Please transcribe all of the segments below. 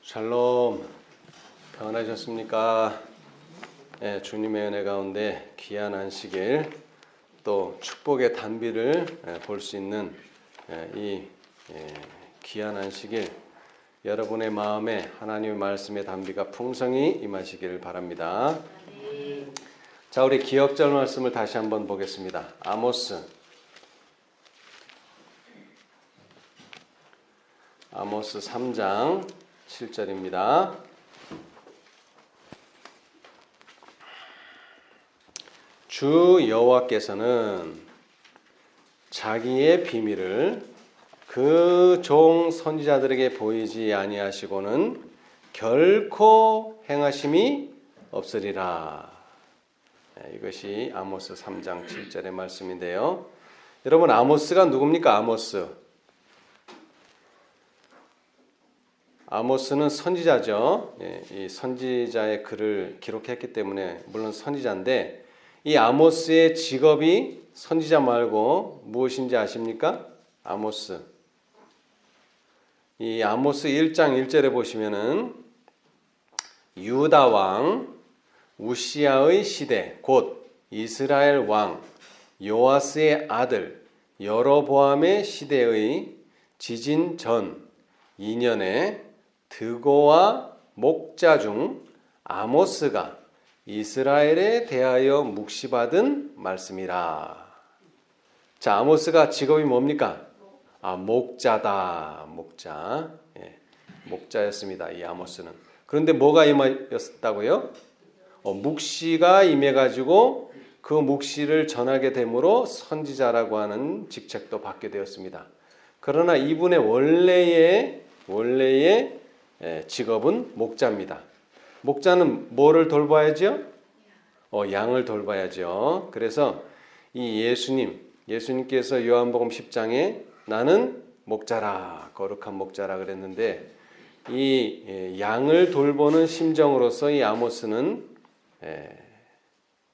샬롬, 평안하셨습니까? 예, 주님의 은혜 가운데 귀한 안식일 또 축복의 단비를 볼 수 있는 이 귀한 안식일, 여러분의 마음에 하나님의 말씀의 단비가 풍성히 임하시기를 바랍니다. 자, 우리 기억절 말씀을 다시 한번 보겠습니다. 아모스 3장 7절입니다. 주 여호와께서는 자기의 비밀을 그 종 선지자들에게 보이지 아니하시고는 결코 행하심이 없으리라. 이것이 아모스 3장 7절의 말씀인데요. 여러분, 아모스가 누굽니까? 아모스는 선지자죠. 이 선지자의 글을 기록했기 때문에 물론 선지자인데, 이 아모스의 직업이 선지자 말고 무엇인지 아십니까? 이 아모스 1장 1절에 보시면은 유다 왕 우시야의 시대, 곧 이스라엘 왕 요아스의 아들 여로보암의 시대의 지진 전 2년에 드고와 목자 중 아모스가 이스라엘에 대하여 묵시받은 말씀이라. 자, 아모스가 직업이 뭡니까? 목자다. 목자. 목자였습니다. 이 아모스는. 그런데 뭐가 임하였다고요? 묵시가 임해가지고 그 묵시를 전하게 되므로 선지자라고 하는 직책도 받게 되었습니다. 그러나 이분의 원래의 직업은 목자입니다. 목자는 뭐를 돌봐야죠? 양을 돌봐야죠. 그래서 이 예수님께서 요한복음 10장에 나는 목자라, 거룩한 목자라 그랬는데, 이 양을 돌보는 심정으로서 이 아모스는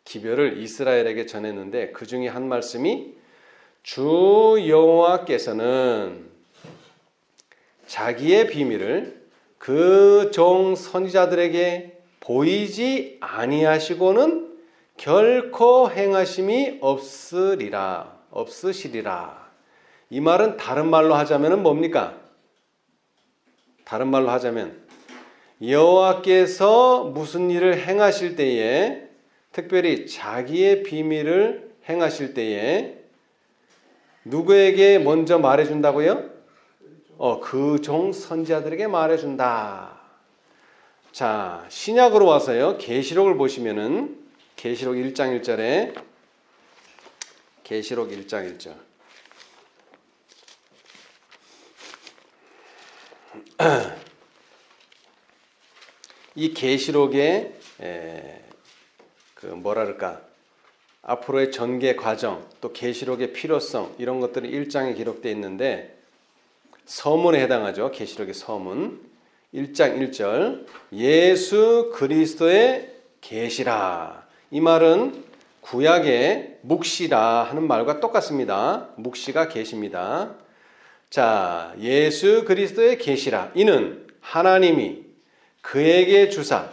기별을 이스라엘에게 전했는데, 그 중에 한 말씀이 주 여호와께서는 자기의 비밀을 그 종 선지자들에게 보이지 아니하시고는 결코 행하심이 없으시리라. 이 말은 다른 말로 하자면 뭡니까? 다른 말로 하자면 여호와께서 무슨 일을 행하실 때에, 특별히 자기의 비밀을 행하실 때에 누구에게 먼저 말해준다고요? 그 종 선지자들에게 말해준다. 자, 신약으로 와서요, 계시록을 보시면은 계시록 1장 1절에 계시록 1장 1절 이 계시록의 앞으로의 전개 과정, 또 계시록의 필요성, 이런 것들이 1장에 기록되어 있는데 서문에 해당하죠. 계시록의 서문 1장 1절 예수 그리스도의 계시라. 이 말은 구약의 묵시라 하는 말과 똑같습니다. 묵시가 계시입니다. 자, 예수 그리스도의 계시라. 이는 하나님이 그에게 주사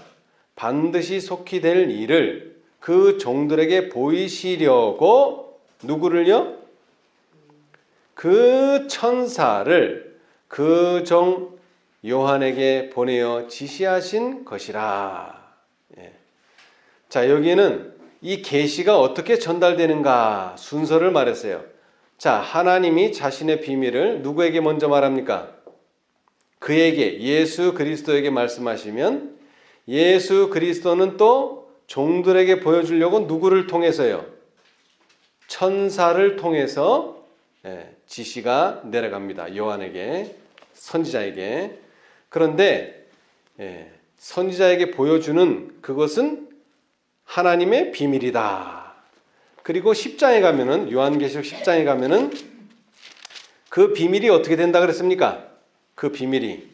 반드시 속히 될 일을 그 종들에게 보이시려고 누구를요? 그 천사를 그 종 요한에게 보내어 지시하신 것이라. 자, 여기는 이 계시가 어떻게 전달되는가 순서를 말했어요. 자, 하나님이 자신의 비밀을 누구에게 먼저 말합니까? 그에게, 예수 그리스도에게 말씀하시면 예수 그리스도는 또 종들에게 보여주려고 누구를 통해서요? 천사를 통해서 지시가 내려갑니다. 요한에게, 선지자에게. 그런데 선지자에게 보여주는 그것은 하나님의 비밀이다. 그리고 10장에 가면은, 요한계시록 10장에 가면은 그 비밀이 어떻게 된다 그랬습니까? 그 비밀이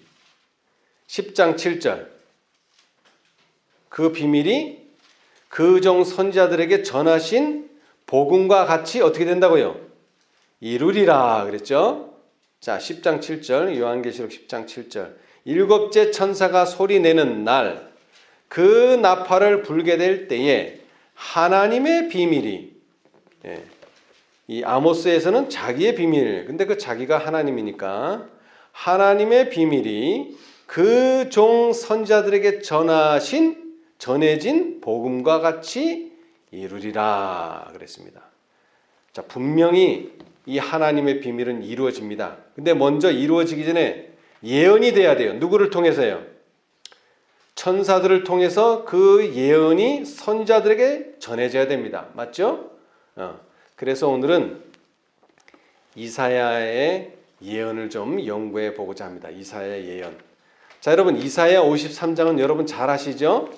10장 7절 그 비밀이 그 종 선지자들에게 전하신 복음과 같이 어떻게 된다고요? 이루리라 그랬죠. 자, 10장 7절 요한계시록 10장 7절 일곱째 천사가 소리내는 날 그 나팔을 불게 될 때에 하나님의 비밀이, 이 아모스에서는 자기의 비밀, 근데 그 자기가 하나님이니까 하나님의 비밀이 그 종 선지자들에게 전해진 복음과 같이 이루리라 그랬습니다. 자, 분명히 이 하나님의 비밀은 이루어집니다. 근데 먼저 이루어지기 전에 예언이 돼야 돼요. 누구를 통해서요? 천사들을 통해서 그 예언이 선지자들에게 전해져야 됩니다. 맞죠? 그래서 오늘은 이사야의 예언을 좀 연구해 보고자 합니다. 이사야의 예언. 자, 여러분, 이사야 53장은 여러분 잘 아시죠?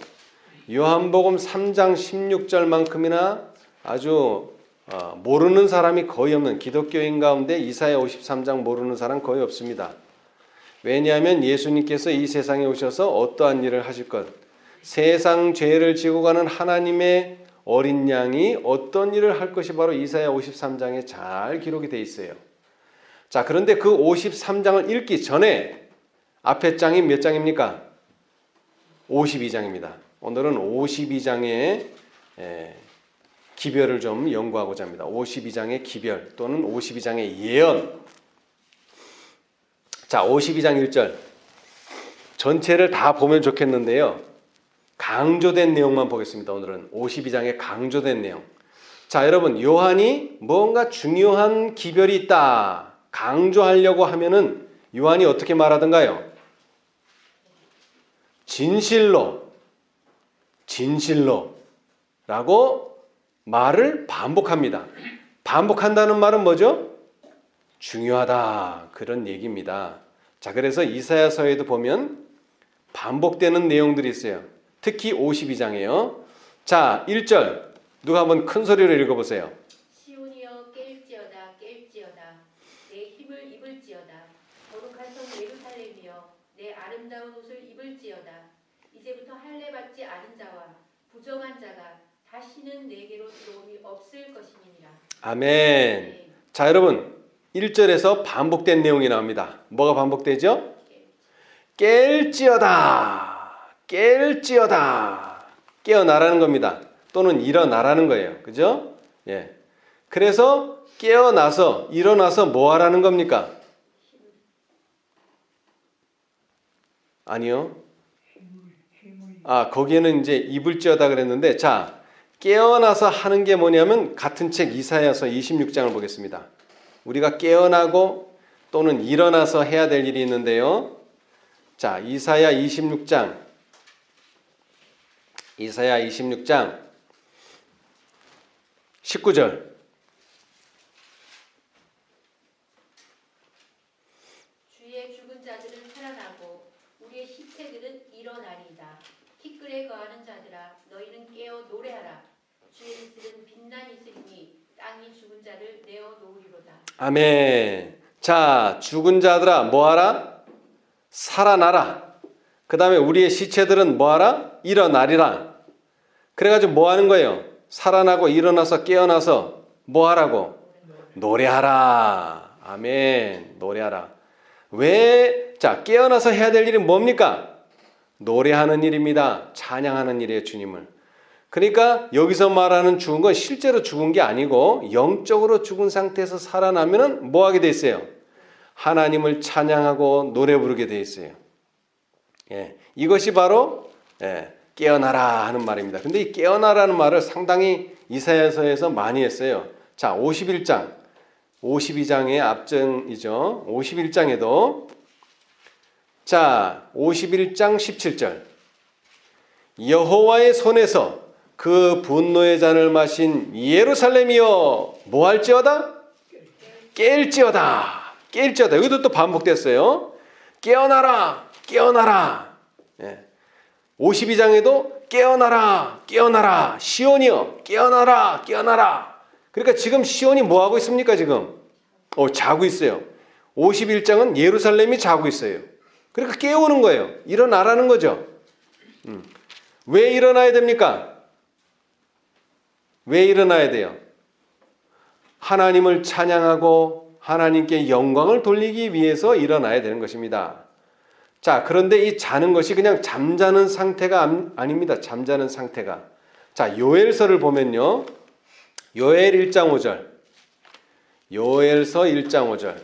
요한복음 3장 16절만큼이나 아주 모르는 사람이 거의 없는, 기독교인 가운데 이사야 53장 모르는 사람 거의 없습니다. 왜냐하면 예수님께서 이 세상에 오셔서 어떠한 일을 하실 것, 세상 죄를 지고 가는 하나님의 어린 양이 어떤 일을 할 것이 바로 이사야 53장에 잘 기록이 되어 있어요. 자, 그런데 그 53장을 읽기 전에 앞에 장이 몇 장입니까? 52장입니다. 오늘은 52장의 기별을 좀 연구하고자 합니다. 52장의 기별 또는 52장의 예언. 자, 52장 1절 전체를 다 보면 좋겠는데요. 강조된 내용만 보겠습니다. 오늘은 52장의 강조된 내용. 자, 여러분, 요한이 뭔가 중요한 기별이 있다 강조하려고 하면은 요한이 어떻게 말하던가요? 진실로라고 말을 반복합니다. 반복한다는 말은 뭐죠? 중요하다, 그런 얘기입니다. 자, 그래서 이사야서에도 보면 반복되는 내용들이 있어요. 특히 52장이에요. 자, 1절 누가 한번 큰 소리로 읽어보세요. 시온이여 깰지어다 깰지어다 내 힘을 입을지어다 거룩한 성 예루살렘이여 내 아름다운 옷을 입을지어다 이제부터 할례 받지 않은 자와 부정한 자가 다시는 내게로 들어옴이 없을 것이니라. 아멘. 자, 여러분, 1절에서 반복된 내용이 나옵니다. 뭐가 반복되죠? 깰지어다. 깨어나라는 겁니다. 또는 일어나라는 거예요. 그죠? 예. 그래서 깨어나서, 일어나서 뭐 하라는 겁니까? 아니요. 거기에는 이제 입을지어다 그랬는데, 자, 깨어나서 하는 게 뭐냐면 같은 책 이사야서 26장을 보겠습니다. 우리가 깨어나고 또는 일어나서 해야 될 일이 있는데요. 자, 이사야 26장 19절 주의 죽은 자들은 살아나고 우리의 시체들은 일어나리이다. 티끌에 거하는 자들아 너희는 깨어 노래하라. 주의 이슬은 빛난 이슬이니 땅이 죽은 자를 내어 놓으리로다. 아멘. 자, 죽은 자들아 뭐하라? 살아나라. 그 다음에 우리의 시체들은 뭐하라? 일어나리라. 그래가지고 뭐하는 거예요? 살아나고 일어나서 깨어나서 뭐하라고? 노래하라. 아멘. 노래하라. 왜? 자, 깨어나서 해야 될 일이 뭡니까? 노래하는 일입니다. 찬양하는 일이에요, 주님을. 그러니까 여기서 말하는 죽은 건 실제로 죽은 게 아니고 영적으로 죽은 상태에서 살아나면은 뭐 하게 돼 있어요? 하나님을 찬양하고 노래 부르게 돼 있어요. 예, 이것이 바로 깨어나라 하는 말입니다. 근데 이 깨어나라는 말을 상당히 이사야서에서 많이 했어요. 자, 51장 52장의 앞전이죠. 51장에도 자, 51장 17절 여호와의 손에서 그 분노의 잔을 마신 예루살렘이여 뭐할지어다? 깰지어다. 여기도 또 반복됐어요. 깨어나라. 52장에도 깨어나라. 시온이여 깨어나라. 그러니까 지금 시온이 뭐하고 있습니까? 지금 자고 있어요. 51장은 예루살렘이 자고 있어요. 그러니까 깨우는 거예요. 일어나라는 거죠. 왜 일어나야 됩니까? 왜 일어나야 돼요? 하나님을 찬양하고 하나님께 영광을 돌리기 위해서 일어나야 되는 것입니다. 자, 그런데 이 자는 것이 그냥 잠자는 상태가 아닙니다. 잠자는 상태가. 자, 요엘서를 보면요. 요엘 1장 5절. 요엘서 1장 5절.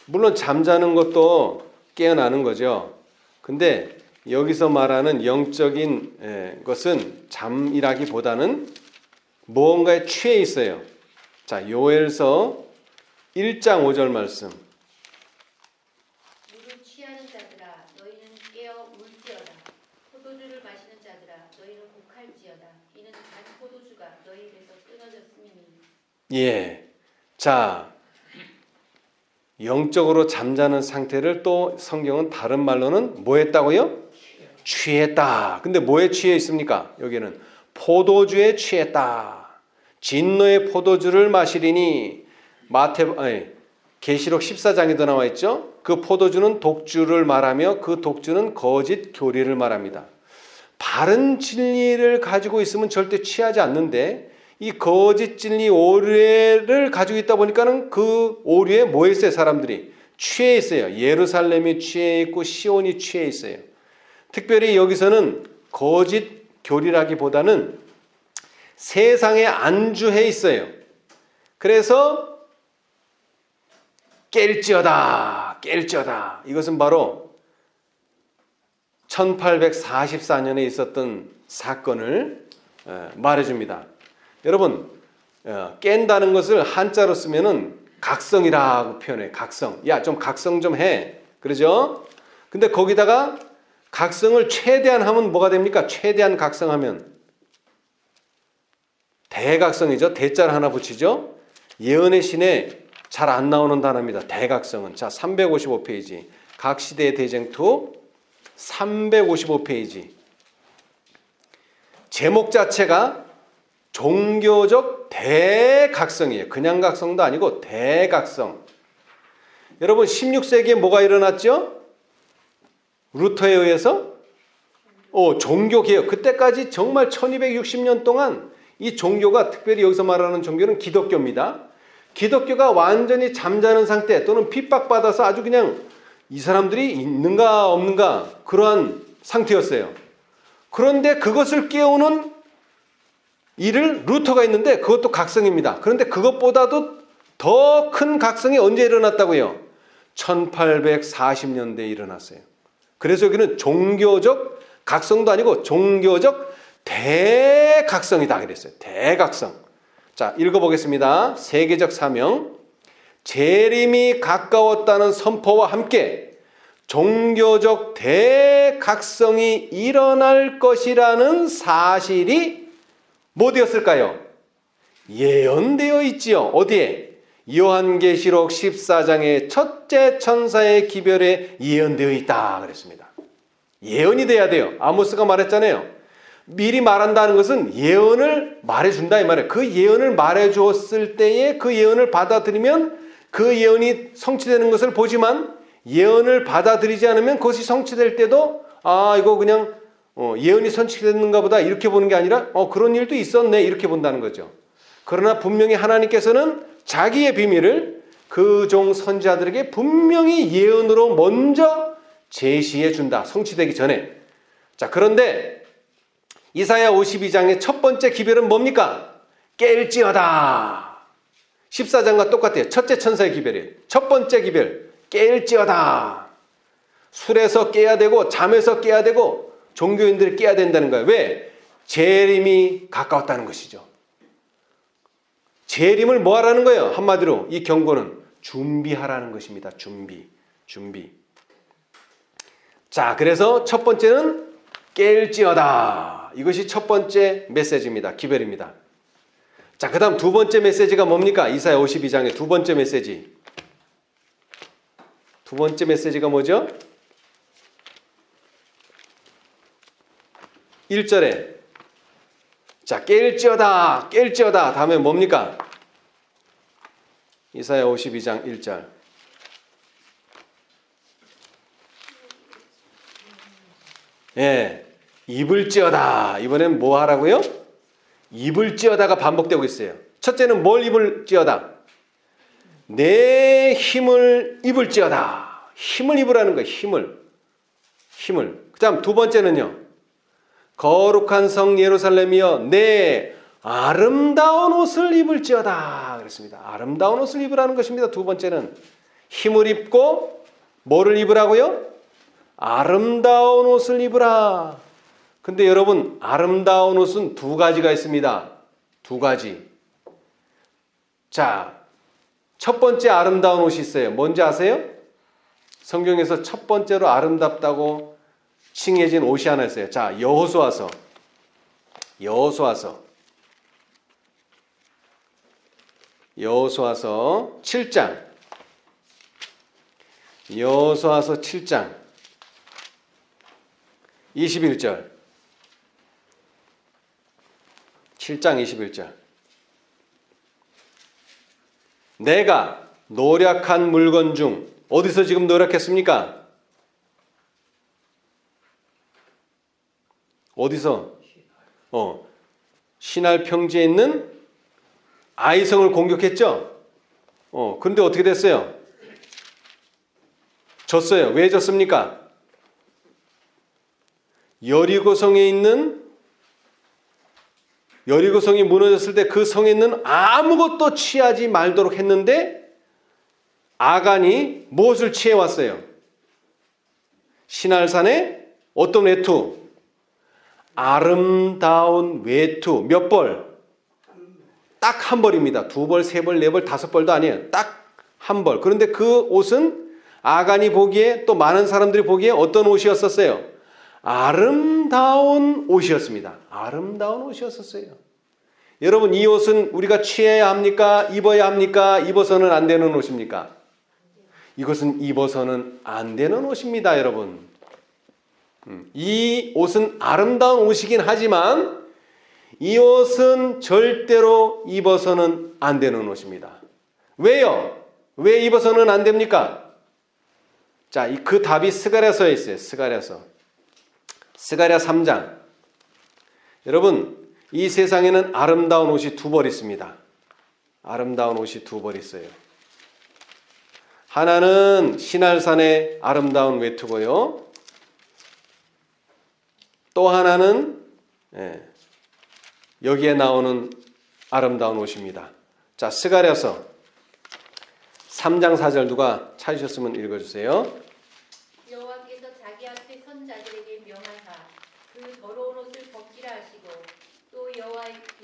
물론 잠자는 것도 깨어나는 거죠. 근데 여기서 말하는 영적인 것은 잠이라기보다는 무언가에 취해 있어요. 자, 요엘서 1장 5절 말씀. 물을 취하는 자들아 너희는 깨어 울지어다. 포도주를 마시는 자들아 너희는 곡할지어다. 이는 단 포도주가 너희 입에서 끊어졌음이니. 예. 자, 영적으로 잠자는 상태를 또 성경은 다른 말로는 뭐 했다고요? 취했다. 근데 뭐에 취해 있습니까? 여기는 포도주에 취했다. 진노의 포도주를 마시리니 계시록 14장에도 나와 있죠. 그 포도주는 독주를 말하며 그 독주는 거짓 교리를 말합니다. 바른 진리를 가지고 있으면 절대 취하지 않는데 이 거짓 진리 오류를 가지고 있다 보니까는 그 오류에 뭐 했어요? 사람들이 취해 있어요. 예루살렘이 취해 있고 시온이 취해 있어요. 특별히 여기서는 거짓 교리라기보다는 세상에 안주해 있어요. 그래서 깰지어다. 이것은 바로 1844년에 있었던 사건을 말해줍니다. 여러분, 깬다는 것을 한자로 쓰면은 각성이라고 표현해요. 각성. 야, 좀 각성 좀 해. 그러죠? 근데 거기다가 각성을 최대한 하면 뭐가 됩니까? 최대한 각성하면 대각성이죠. 대자를 하나 붙이죠. 예언의 신에 잘 안 나오는 단어입니다. 대각성은. 자, 355페이지. 각 시대의 대쟁투 355페이지. 제목 자체가 종교적 대각성이에요. 그냥 각성도 아니고 대각성. 여러분 16세기에 뭐가 일어났죠? 루터에 의해서 종교개혁. 그때까지 정말 1260년 동안 이 종교가, 특별히 여기서 말하는 종교는 기독교입니다. 기독교가 완전히 잠자는 상태 또는 핍박받아서 아주 그냥 이 사람들이 있는가 없는가 그러한 상태였어요. 그런데 그것을 깨우는 일을 루터가 했는데 그것도 각성입니다. 그런데 그것보다도 더 큰 각성이 언제 일어났다고요? 1840년대에 일어났어요. 그래서 여기는 종교적 각성도 아니고 종교적 대각성이다 그랬어요. 대각성. 자, 읽어보겠습니다. 세계적 사명. 재림이 가까웠다는 선포와 함께 종교적 대각성이 일어날 것이라는 사실이 뭐 되었을까요? 예언되어 있지요. 어디에? 요한계시록 14장의 첫째 천사의 기별에 예언되어 있다 그랬습니다. 예언이 돼야 돼요. 아모스가 말했잖아요. 미리 말한다는 것은 예언을 말해준다 이 말이에요. 그 예언을 말해주었을 때에 그 예언을 받아들이면 그 예언이 성취되는 것을 보지만 예언을 받아들이지 않으면 그것이 성취될 때도 이거 그냥 예언이 성취됐는가 보다 이렇게 보는 게 아니라 그런 일도 있었네 이렇게 본다는 거죠. 그러나 분명히 하나님께서는 자기의 비밀을 그 종 선지자들에게 분명히 예언으로 먼저 제시해 준다. 성취되기 전에. 자, 그런데 이사야 52장의 첫 번째 기별은 뭡니까? 깰지어다. 14장과 똑같아요. 첫째 천사의 기별이에요. 첫 번째 기별. 깰지어다. 술에서 깨야 되고 잠에서 깨야 되고 종교인들이 깨야 된다는 거예요. 왜? 재림이 가까웠다는 것이죠. 재림을 뭐 하라는 거예요? 한마디로 이 경고는 준비하라는 것입니다. 준비. 자, 그래서 첫 번째는 깰지어다. 이것이 첫 번째 메시지입니다. 기별입니다. 자, 그 다음 두 번째 메시지가 뭡니까? 이사야 52장의 두 번째 메시지. 두 번째 메시지가 뭐죠? 1절에 자, 깰지어다. 다음에 뭡니까? 이사야 52장 1절. 예, 입을지어다. 이번엔 뭐 하라고요? 입을지어다가 반복되고 있어요. 첫째는 뭘 입을지어다? 내 힘을 입을지어다. 힘을 입으라는 거예요. 힘을. 그 다음 두 번째는요. 거룩한 성 예루살렘이여 내 아름다운 옷을 입을지어다 그랬습니다. 아름다운 옷을 입으라는 것입니다. 두 번째는 힘을 입고 뭐를 입으라고요? 아름다운 옷을 입으라. 근데 여러분 아름다운 옷은 두 가지가 있습니다. 두 가지. 자, 첫 번째 아름다운 옷이 있어요. 뭔지 아세요? 성경에서 첫 번째로 아름답다고 칭해진 옷이 하나 있어요. 자, 여호수아서 7장. 여호수아서 7장 21절. 7장 21절. 내가 노력한 물건 중 어디서 지금 노력했습니까? 어디서? 신할 평지에 있는 아이성을 공격했죠? 근데 어떻게 됐어요? 졌어요. 왜 졌습니까? 여리고성이 무너졌을 때 그 성에 있는 아무것도 취하지 말도록 했는데 아간이 무엇을 취해왔어요? 시날산에 어떤 외투? 아름다운 외투. 몇 벌? 딱 한 벌입니다. 두 벌, 세 벌, 네 벌, 다섯 벌도 아니에요. 딱 한 벌. 그런데 그 옷은 아간이 보기에 또 많은 사람들이 보기에 어떤 옷이었었어요? 아름다운 옷이었습니다. 아름다운 옷이었었어요. 여러분 이 옷은 우리가 취해야 합니까? 입어야 합니까? 입어서는 안 되는 옷입니까? 이것은 입어서는 안 되는 옷입니다, 여러분. 이 옷은 아름다운 옷이긴 하지만 이 옷은 절대로 입어서는 안 되는 옷입니다. 왜요? 왜 입어서는 안 됩니까? 자, 그 답이 스가랴서에 있어요. 스가랴서. 스가랴 3장. 여러분, 이 세상에는 아름다운 옷이 두 벌 있습니다. 아름다운 옷이 두 벌 있어요. 하나는 시날산의 아름다운 외투고요. 또 하나는 여기에 나오는 아름다운 옷입니다. 자, 스가랴서 3장 4절 누가 찾으셨으면 읽어주세요. 여호와께서 자기 앞에 선 자들에게 명하사 그 더러운 옷을 벗기라 하시고 또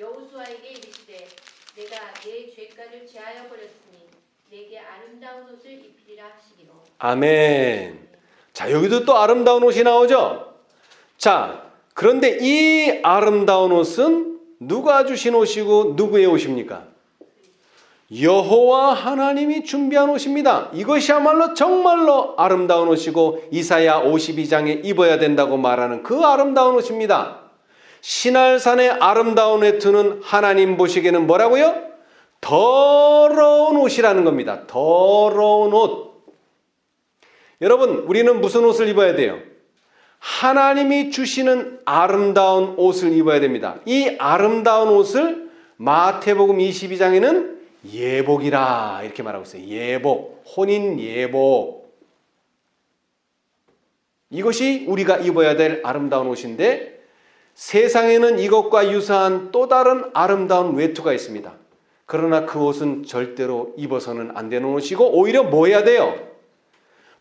여호수아에게 이르시되 내가 내 죄가를 제하여 버렸으니 내게 아름다운 옷을 입히리라 하시기로. 아멘. 자, 여기도 또 아름다운 옷이 나오죠. 자, 그런데 이 아름다운 옷은 누가 주신 옷이고 누구의 옷입니까? 여호와 하나님이 준비한 옷입니다. 이것이야말로 정말로 아름다운 옷이고 이사야 52장에 입어야 된다고 말하는 그 아름다운 옷입니다. 시날산의 아름다운 외투는 하나님 보시기에는 뭐라고요? 더러운 옷이라는 겁니다. 더러운 옷. 여러분, 우리는 무슨 옷을 입어야 돼요? 하나님이 주시는 아름다운 옷을 입어야 됩니다. 이 아름다운 옷을 마태복음 22장에는 예복이라 이렇게 말하고 있어요. 예복, 혼인 예복. 이것이 우리가 입어야 될 아름다운 옷인데 세상에는 이것과 유사한 또 다른 아름다운 외투가 있습니다. 그러나 그 옷은 절대로 입어서는 안 되는 옷이고 오히려 뭐 해야 돼요?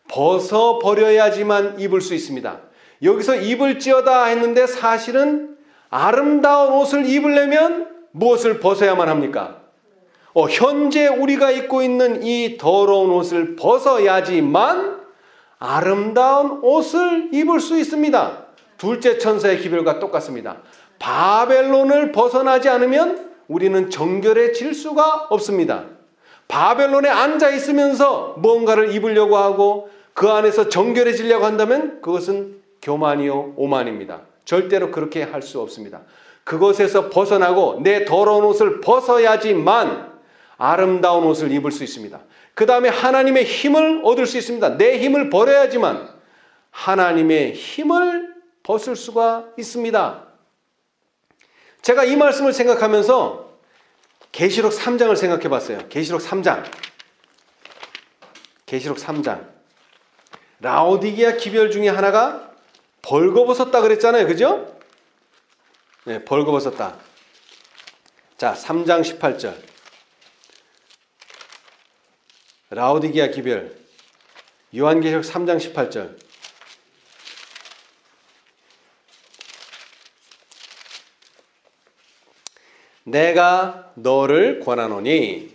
벗어버려야지만 입을 수 있습니다. 여기서 입을지어다 했는데 사실은 아름다운 옷을 입으려면 무엇을 벗어야만 합니까? 현재 우리가 입고 있는 이 더러운 옷을 벗어야지만 아름다운 옷을 입을 수 있습니다. 둘째 천사의 기별과 똑같습니다. 바벨론을 벗어나지 않으면 우리는 정결해질 수가 없습니다. 바벨론에 앉아 있으면서 뭔가를 입으려고 하고 그 안에서 정결해지려고 한다면 그것은 교만이요 오만입니다. 절대로 그렇게 할 수 없습니다. 그것에서 벗어나고 내 더러운 옷을 벗어야지만 아름다운 옷을 입을 수 있습니다. 그 다음에 하나님의 힘을 얻을 수 있습니다. 내 힘을 버려야지만 하나님의 힘을 벗을 수가 있습니다. 제가 이 말씀을 생각하면서 계시록 3장을 생각해 봤어요. 계시록 3장. 라오디게아 기별 중에 하나가 벌거벗었다 그랬잖아요. 그죠? 네, 벌거벗었다. 자, 3장 18절. 라오디게아 기별. 요한계시록 3장 18절. 내가 너를 권하노니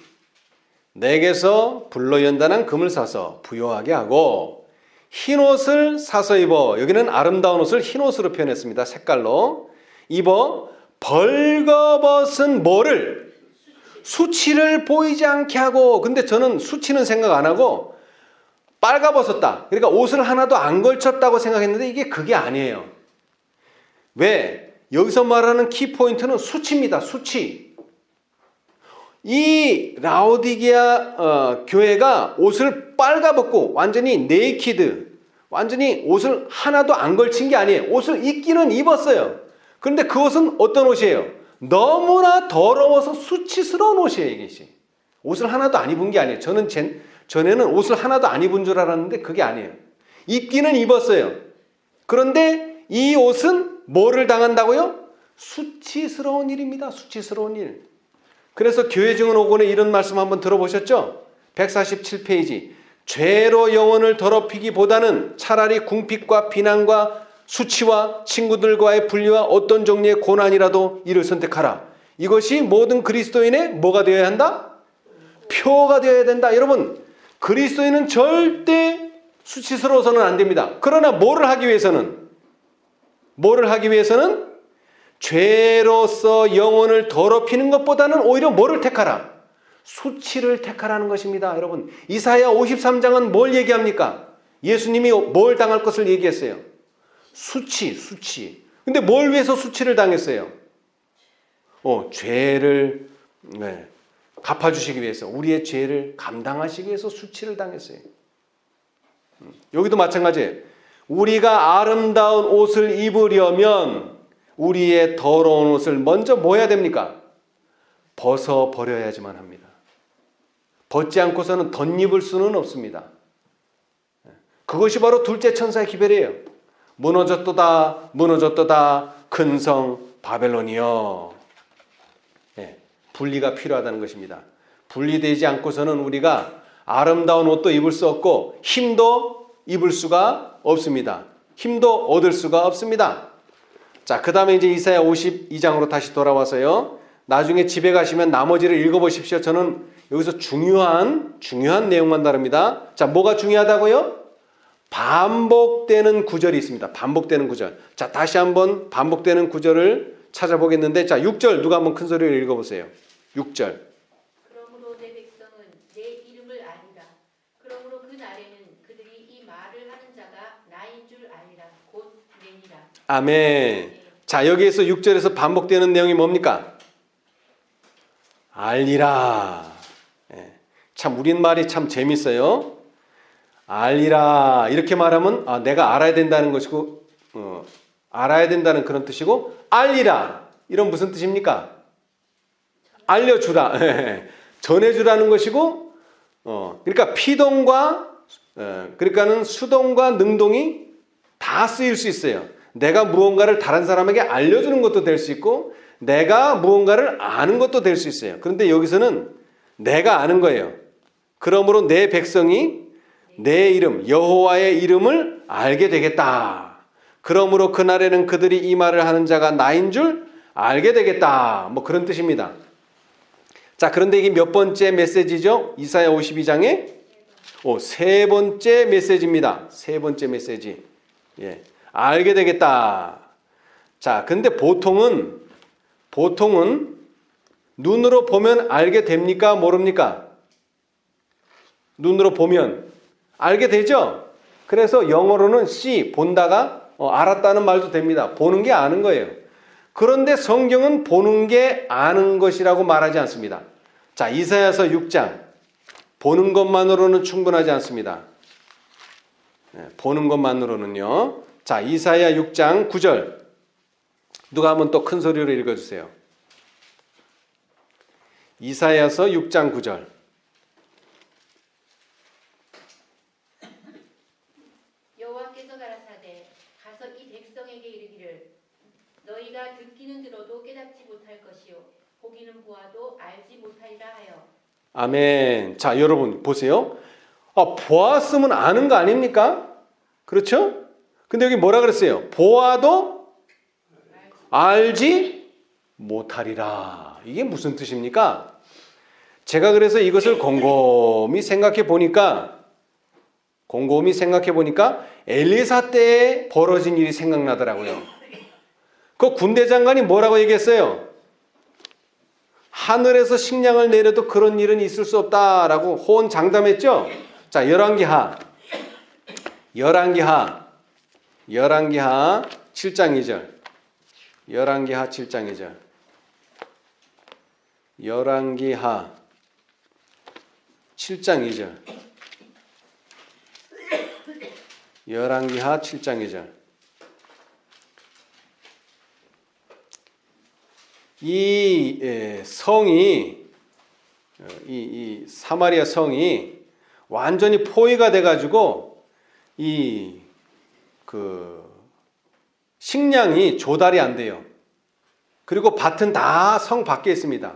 내게서 불로 연단한 금을 사서 부요하게 하고 흰옷을 사서 입어. 여기는 아름다운 옷을 흰옷으로 표현했습니다. 색깔로. 입어 벌거벗은 뭐를? 수치를 보이지 않게 하고. 근데 저는 수치는 생각 안 하고 빨가벗었다. 그러니까 옷을 하나도 안 걸쳤다고 생각했는데 이게 그게 아니에요. 왜? 여기서 말하는 키포인트는 수치입니다. 수치. 이 라오디게아 교회가 옷을 빨가벗고 완전히 네이키드, 완전히 옷을 하나도 안 걸친 게 아니에요. 옷을 입기는 입었어요. 그런데 그 옷은 어떤 옷이에요? 너무나 더러워서 수치스러운 옷이에요. 이것이. 옷을 하나도 안 입은 게 아니에요. 저는 전에는 옷을 하나도 안 입은 줄 알았는데 그게 아니에요. 입기는 입었어요. 그런데 이 옷은 뭐를 당한다고요? 수치스러운 일입니다. 수치스러운 일. 그래서 교회 증언 5권에 이런 말씀 한번 들어보셨죠? 147페이지. 죄로 영혼을 더럽히기보다는 차라리 궁핍과 비난과 수치와 친구들과의 분리와 어떤 종류의 고난이라도 이를 선택하라. 이것이 모든 그리스도인의 뭐가 되어야 한다? 표가 되어야 된다. 여러분, 그리스도인은 절대 수치스러워서는 안 됩니다. 그러나 뭐를 하기 위해서는? 죄로서 영혼을 더럽히는 것보다는 오히려 뭐를 택하라? 수치를 택하라는 것입니다. 여러분, 이사야 53장은 뭘 얘기합니까? 예수님이 뭘 당할 것을 얘기했어요? 수치. 근데 뭘 위해서 수치를 당했어요? 죄를 갚아주시기 위해서, 우리의 죄를 감당하시기 위해서 수치를 당했어요. 여기도 마찬가지예요. 우리가 아름다운 옷을 입으려면 우리의 더러운 옷을 먼저 뭐 해야 됩니까? 벗어버려야지만 합니다. 벗지 않고서는 덧입을 수는 없습니다. 그것이 바로 둘째 천사의 기별이에요. 무너졌도다 큰 성 바벨론이여. 분리가 필요하다는 것입니다. 분리되지 않고서는 우리가 아름다운 옷도 입을 수 없고 힘도 입을 수가 없습니다. 힘도 얻을 수가 없습니다. 자, 그 다음에 이제 이사야 52장으로 다시 돌아와서요. 나중에 집에 가시면 나머지를 읽어보십시오. 저는 여기서 중요한 내용만 다룹니다. 자, 뭐가 중요하다고요? 반복되는 구절이 있습니다. 반복되는 구절. 자, 다시 한번 반복되는 구절을 찾아보겠는데, 자, 6절 누가 한번 큰 소리로 읽어보세요. 6절. 그러므로 내 백성은 내 이름을 아리라. 그러므로 그 날에는 그들이 이 말을 하는 자가 나인 줄 아리라. 곧 내니라. 아멘. 자, 여기에서 6절에서 반복되는 내용이 뭡니까? 알리라. 참 우리말이 참 재밌어요. 알리라 이렇게 말하면 내가 알아야 된다는 것이고 알아야 된다는 그런 뜻이고, 알리라 이런 무슨 뜻입니까? 알려주라. 전해주라는 것이고, 그러니까 피동과 그러니까는 수동과 능동이 다 쓰일 수 있어요. 내가 무언가를 다른 사람에게 알려주는 것도 될 수 있고, 내가 무언가를 아는 것도 될 수 있어요. 그런데 여기서는 내가 아는 거예요. 그러므로 내 백성이 내 이름, 여호와의 이름을 알게 되겠다. 그러므로 그날에는 그들이 이 말을 하는 자가 나인 줄 알게 되겠다. 뭐 그런 뜻입니다. 자, 그런데 이게 몇 번째 메시지죠? 이사야 52장의 세 번째 메시지입니다. 세 번째 메시지. 알게 되겠다. 자, 근데 보통은 눈으로 보면 알게 됩니까? 모릅니까? 눈으로 보면 알게 되죠? 그래서 영어로는 see, 본다가 알았다는 말도 됩니다. 보는 게 아는 거예요. 그런데 성경은 보는 게 아는 것이라고 말하지 않습니다. 자, 이사야서 6장. 보는 것만으로는 충분하지 않습니다. 보는 것만으로는요. 자, 이사야 6장 9절. 누가 한번 또 큰 소리로 읽어주세요. 이사야서 6장 9절. 여호와께서 가라사대 가서 이 백성에게 이르기를 너희가 듣기는 들어도 깨닫지 못할 것이요 보기는 보아도 알지 못하리라 하여. 아멘. 자, 여러분 보세요. 보았으면 아는 거 아닙니까? 그렇죠? 근데 여기 뭐라 그랬어요? 보아도 알지 못하리라. 이게 무슨 뜻입니까? 제가 그래서 이것을 곰곰이 생각해 보니까 엘리사 때에 벌어진 일이 생각나더라고요. 그 군대 장관이 뭐라고 얘기했어요? 하늘에서 식량을 내려도 그런 일은 있을 수 없다라고 호언장담했죠. 자, 열왕기하 7장 2절. 열왕기하 7장 2절. 열왕기하 7장 2절. 열왕기하 7장 2절. 이 성이 이 사마리아 성이 완전히 포위가 돼가지고 식량이 조달이 안 돼요. 그리고 밭은 다 성 밖에 있습니다.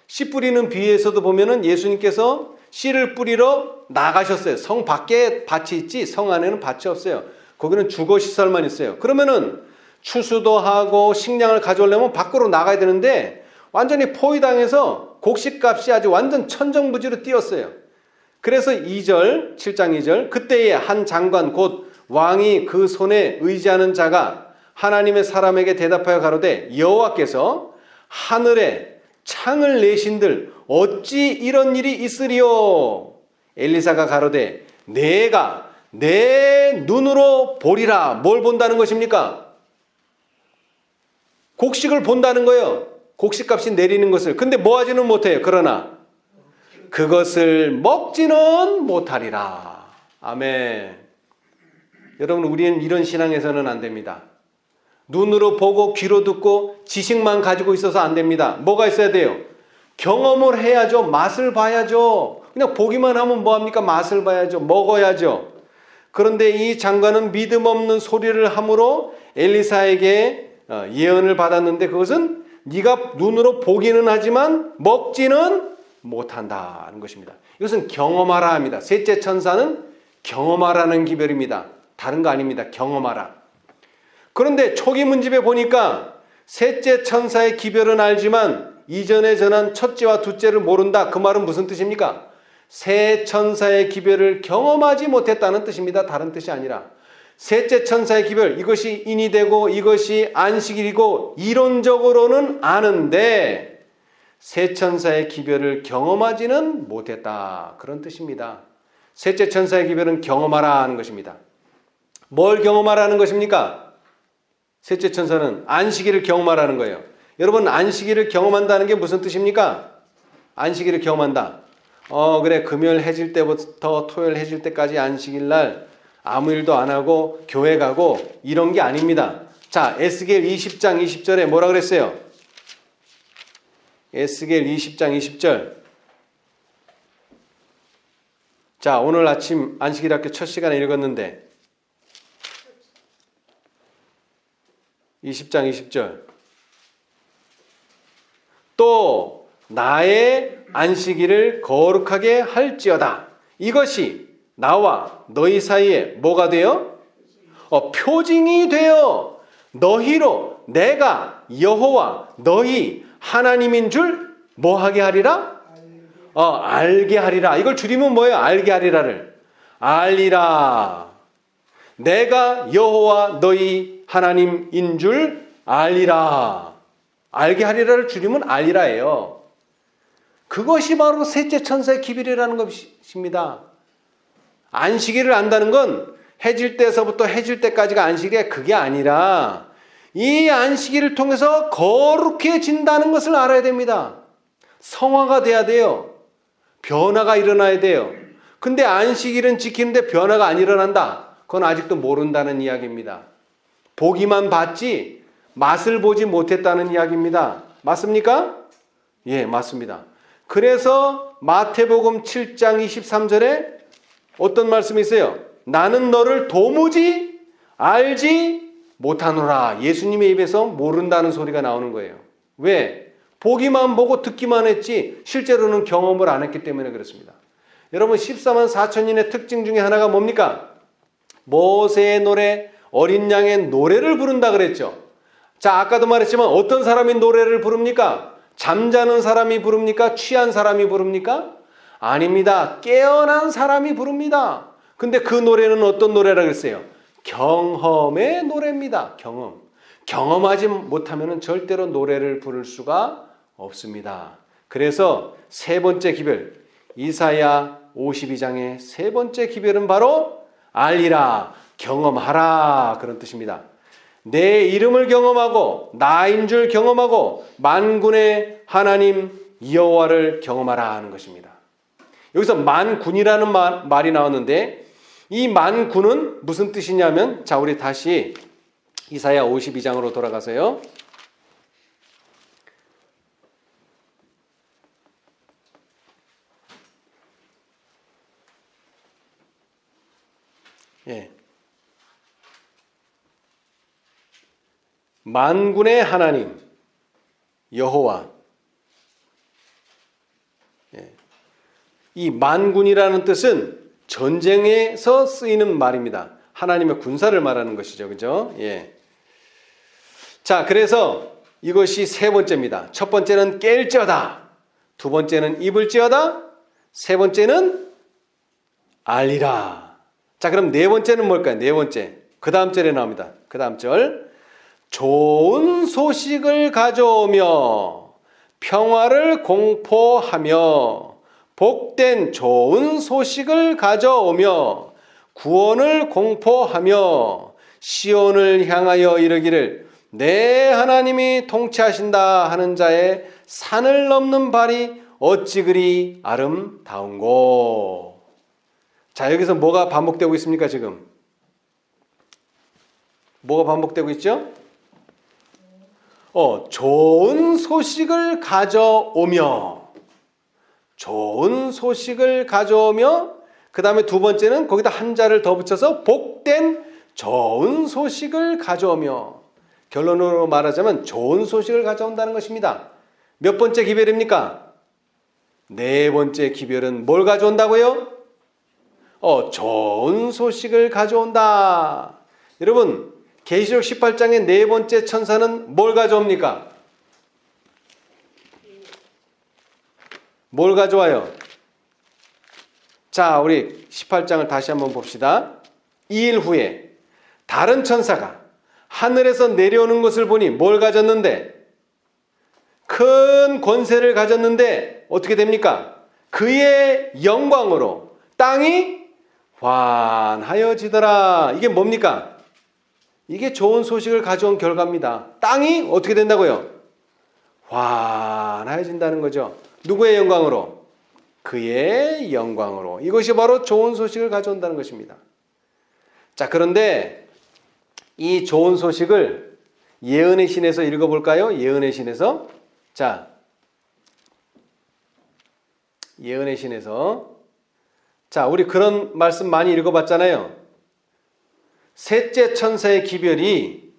씨 뿌리는 비유에서도 보면은 예수님께서 씨를 뿌리러 나가셨어요. 성 밖에 밭이 있지 성 안에는 밭이 없어요. 거기는 주거 시설만 있어요. 그러면은 추수도 하고 식량을 가져오려면 밖으로 나가야 되는데 완전히 포위당해서 곡식값이 아주 완전 천정부지로 뛰었어요. 그래서 7장 2절 그때에 한 장관 곧 왕이 그 손에 의지하는 자가 하나님의 사람에게 대답하여 가로되 여호와께서 하늘에 창을 내신들 어찌 이런 일이 있으리요? 엘리사가 가로되 내가 내 눈으로 보리라. 뭘 본다는 것입니까? 곡식을 본다는 거예요. 곡식값이 내리는 것을. 근데 뭐 하지는 못해요. 그러나 그것을 먹지는 못하리라. 아멘. 여러분, 우리는 이런 신앙에서는 안 됩니다. 눈으로 보고 귀로 듣고 지식만 가지고 있어서 안 됩니다. 뭐가 있어야 돼요? 경험을 해야죠. 맛을 봐야죠. 그냥 보기만 하면 뭐합니까? 맛을 봐야죠. 먹어야죠. 그런데 이 장관은 믿음 없는 소리를 함으로 엘리사에게 예언을 받았는데 그것은 네가 눈으로 보기는 하지만 먹지는 못한다는 것입니다. 이것은 경험하라 합니다. 셋째 천사는 경험하라는 기별입니다. 다른 거 아닙니다. 경험하라. 그런데 초기 문집에 보니까 셋째 천사의 기별은 알지만 이전에 전한 첫째와 둘째를 모른다. 그 말은 무슨 뜻입니까? 세 천사의 기별을 경험하지 못했다는 뜻입니다. 다른 뜻이 아니라 셋째 천사의 기별, 이것이 인이 되고 이것이 안식일이고 이론적으로는 아는데 세 천사의 기별을 경험하지는 못했다. 그런 뜻입니다. 셋째 천사의 기별은 경험하라 하는 것입니다. 뭘 경험하라는 것입니까? 셋째 천사는 안식일을 경험하라는 거예요. 여러분, 안식일을 경험한다는 게 무슨 뜻입니까? 안식일을 경험한다. 그래, 금요일 해질 때부터 토요일 해질 때까지 안식일 날 아무 일도 안 하고 교회 가고 이런 게 아닙니다. 자, 에스겔 20장 20절에 뭐라 그랬어요? 에스겔 20장 20절. 자, 오늘 아침 안식일 학교 첫 시간에 읽었는데 20장 20절. 또 나의 안식일을 거룩하게 할지어다. 이것이 나와 너희 사이에 뭐가 되어? 표징이 되어 너희로 내가 여호와 너희 하나님인 줄 뭐하게 하리라? 알게 하리라. 이걸 줄이면 뭐예요? 알게 하리라를. 알리라. 내가 여호와 너희 하나님인 줄 알리라. 알게 하리라를 줄이면 알리라예요. 그것이 바로 셋째 천사의 기별이라는 것입니다. 안식일을 안다는 건 해질 때서부터 해질 때까지가 안식일이 그게 아니라 이 안식일을 통해서 거룩해진다는 것을 알아야 됩니다. 성화가 돼야 돼요. 변화가 일어나야 돼요. 근데 안식일은 지키는데 변화가 안 일어난다. 그건 아직도 모른다는 이야기입니다. 보기만 봤지 맛을 보지 못했다는 이야기입니다. 맞습니까? 예, 맞습니다. 그래서 마태복음 7장 23절에 어떤 말씀이 있어요? 나는 너를 도무지 알지 못하노라. 예수님의 입에서 모른다는 소리가 나오는 거예요. 왜? 보기만 보고 듣기만 했지 실제로는 경험을 안 했기 때문에 그렇습니다. 여러분 14만 4천인의 특징 중에 하나가 뭡니까? 모세의 노래, 어린 양의 노래를 부른다 그랬죠. 자, 아까도 말했지만 어떤 사람이 노래를 부릅니까? 잠자는 사람이 부릅니까? 취한 사람이 부릅니까? 아닙니다. 깨어난 사람이 부릅니다. 근데 그 노래는 어떤 노래라 그랬어요? 경험의 노래입니다. 경험. 경험하지 못하면 절대로 노래를 부를 수가 없습니다. 그래서 세 번째 기별, 이사야 52장의 세 번째 기별은 바로 알리라, 경험하라 그런 뜻입니다. 내 이름을 경험하고 나인 줄 경험하고 만군의 하나님 여호와를 경험하라 하는 것입니다. 여기서 만군이라는 말이 나왔는데 이 만군은 무슨 뜻이냐면, 자, 우리 다시 이사야 52장으로 돌아가서요. 예. 만군의 하나님 여호와. 예. 이 만군이라는 뜻은 전쟁에서 쓰이는 말입니다. 하나님의 군사를 말하는 것이죠. 그죠? 예. 자, 그래서 이것이 세 번째입니다. 첫 번째는 깰지어다. 두 번째는 입을지어다. 세 번째는 알리라. 자, 그럼 네 번째는 뭘까요? 네 번째. 그 다음 절에 나옵니다. 그 다음 절. 좋은 소식을 가져오며 평화를 공포하며 복된 좋은 소식을 가져오며 구원을 공포하며 시온을 향하여 이르기를 내 하나님이 통치하신다 하는 자의 산을 넘는 발이 어찌 그리 아름다운고. 자, 여기서 뭐가 반복되고 있습니까? 지금 뭐가 반복되고 있죠? 좋은 소식을 가져오며, 좋은 소식을 가져오며, 그 다음에 두 번째는 거기다 한 자를 더 붙여서 복된 좋은 소식을 가져오며. 결론으로 말하자면 좋은 소식을 가져온다는 것입니다. 몇 번째 기별입니까? 네 번째 기별은 뭘 가져온다고요? 좋은 소식을 가져온다. 여러분, 계시록 18장의 네 번째 천사는 뭘 가져옵니까? 뭘 가져와요? 자, 우리 18장을 다시 한번 봅시다. 2일 후에 다른 천사가 하늘에서 내려오는 것을 보니 뭘 가졌는데? 큰 권세를 가졌는데 어떻게 됩니까? 그의 영광으로 땅이 환하여지더라. 이게 뭡니까? 이게 좋은 소식을 가져온 결과입니다. 땅이 어떻게 된다고요? 환하여진다는 거죠. 누구의 영광으로? 그의 영광으로. 이것이 바로 좋은 소식을 가져온다는 것입니다. 자, 그런데 이 좋은 소식을 예언의 신에서 읽어볼까요? 예언의 신에서. 자, 예언의 신에서. 자, 우리 그런 말씀 많이 읽어봤잖아요. 셋째 천사의 기별이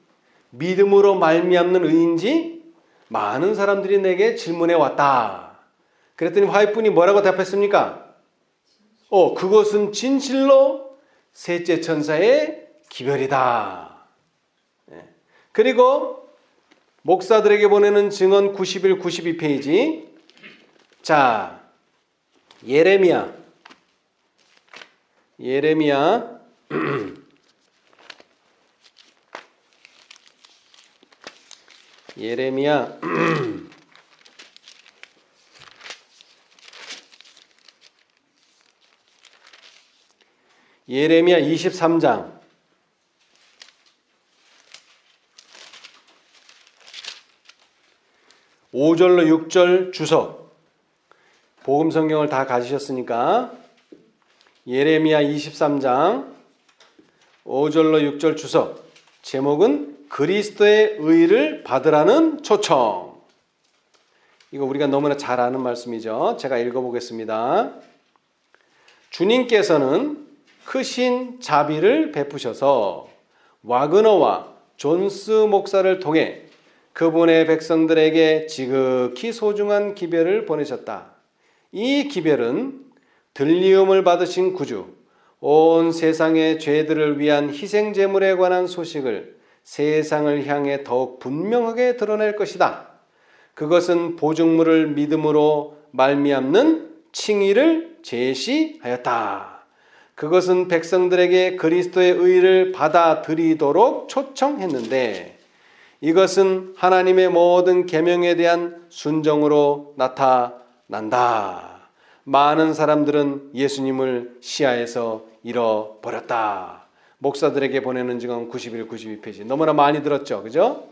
믿음으로 말미암는 의인지 많은 사람들이 내게 질문해 왔다. 그랬더니 화이분이 뭐라고 답했습니까? 그것은 진실로 셋째 천사의 기별이다. 그리고 목사들에게 보내는 증언 91, 92페이지. 자, 예레미야 예레미야 23장 5절로 6절 주석. 복음 성경을 다 가지셨으니까 예레미야 23장 5절로 6절 주석. 제목은 그리스도의 의를 받으라는 초청. 이거 우리가 너무나 잘 아는 말씀이죠. 제가 읽어보겠습니다. 주님께서는 크신 자비를 베푸셔서 와그너와 존스 목사를 통해 그분의 백성들에게 지극히 소중한 기별을 보내셨다. 이 기별은 들리움을 받으신 구주, 온 세상의 죄들을 위한 희생 제물에 관한 소식을 세상을 향해 더욱 분명하게 드러낼 것이다. 그것은 보증물을 믿음으로 말미암는 칭의를 제시하였다. 그것은 백성들에게 그리스도의 의를 받아들이도록 초청했는데 이것은 하나님의 모든 계명에 대한 순종으로 나타난다. 많은 사람들은 예수님을 시야에서 잃어버렸다. 목사들에게 보내는 증언 91, 92페이지. 너무나 많이 들었죠. 그죠?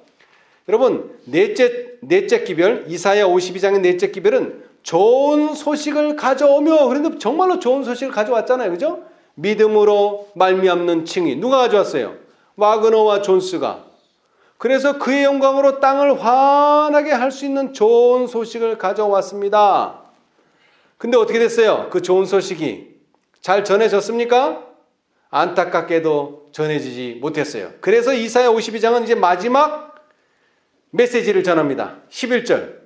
여러분, 넷째 기별, 이사야 52장의 넷째 기별은 좋은 소식을 가져오며, 그런데 정말로 좋은 소식을 가져왔잖아요. 그죠? 믿음으로 말미암는 칭의. 누가 가져왔어요? 와그너와 존스가. 그래서 그의 영광으로 땅을 환하게 할 수 있는 좋은 소식을 가져왔습니다. 근데 어떻게 됐어요? 그 좋은 소식이 잘 전해졌습니까? 안타깝게도 전해지지 못했어요. 그래서 이사야 52장은 이제 마지막 메시지를 전합니다. 11절.